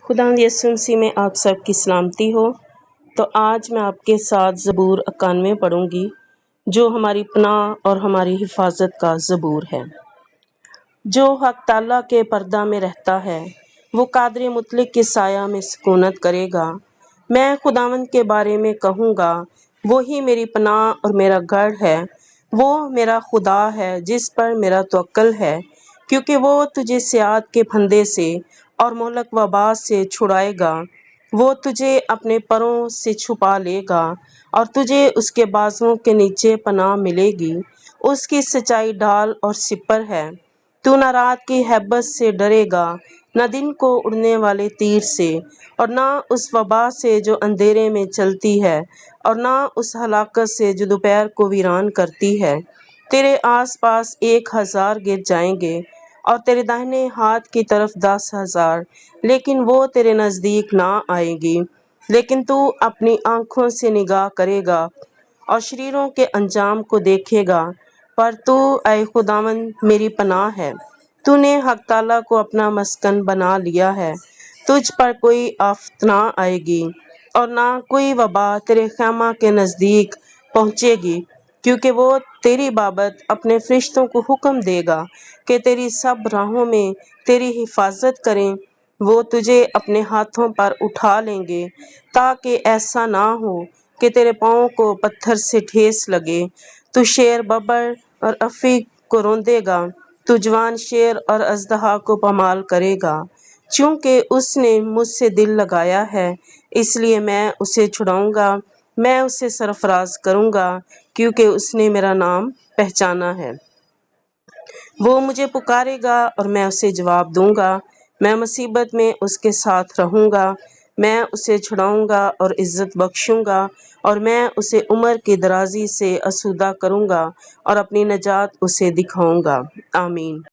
خداوند یسوع مسیح میں آپ سب کی سلامتی ہو۔ تو آج میں آپ کے ساتھ زبور 91 پڑھوں گی جو ہماری پناہ اور ہماری حفاظت کا زبور ہے۔ جو حق تعالیٰ کے پردہ میں رہتا ہے وہ قادر مطلق کے سایہ میں سکونت کرے گا۔ میں خداوند کے بارے میں کہوں گا، وہی میری پناہ اور میرا گڑھ ہے، وہ میرا خدا ہے جس پر میرا توکل ہے، کیونکہ وہ تجھے صیاد کے پھندے سے اور مہلک وبا سے چھڑائے گا۔ وہ تجھے اپنے پروں سے چھپا لے گا اور تجھے اس کے بازوؤں کے نیچے پناہ ملے گی۔ اس کی سچائی ڈھال اور سپر ہے۔ تو نہ رات کی ہیبت سے ڈرے گا، نہ دن کو اڑنے والے تیر سے، اور نہ اس وبا سے جو اندھیرے میں چلتی ہے، اور نہ اس ہلاکت سے جو دوپہر کو ویران کرتی ہے۔ تیرے آس پاس 1,000 گر جائیں گے اور تیرے داہنے ہاتھ کی طرف 10,000، لیکن وہ تیرے نزدیک نہ آئے گی۔ لیکن تو اپنی آنکھوں سے نگاہ کرے گا اور شریروں کے انجام کو دیکھے گا۔ پر تو اے خداوند میری پناہ ہے، تو نے حق تعالیٰ کو اپنا مسکن بنا لیا ہے۔ تجھ پر کوئی آفت نہ آئے گی اور نہ کوئی وبا تیرے خیمہ کے نزدیک پہنچے گی، کیونکہ وہ تیری بابت اپنے فرشتوں کو حکم دے گا کہ تیری سب راہوں میں تیری حفاظت کریں۔ وہ تجھے اپنے ہاتھوں پر اٹھا لیں گے تاکہ ایسا نہ ہو کہ تیرے پاؤں کو پتھر سے ٹھیس لگے۔ تو شیر ببر اور افعی کو روندے گا، تو جوان شیر اور اژدہا کو پامال کرے گا۔ چونکہ اس نے مجھ سے دل لگایا ہے، اس لیے میں اسے چھڑاؤں گا، میں اسے سرفراز کروں گا، کیونکہ اس نے میرا نام پہچانا ہے۔ وہ مجھے پکارے گا اور میں اسے جواب دوں گا۔ میں مصیبت میں اس کے ساتھ رہوں گا، میں اسے چھڑاؤں گا اور عزت بخشوں گا، اور میں اسے عمر کی درازی سے آسودہ کروں گا اور اپنی نجات اسے دکھاؤں گا۔ آمین۔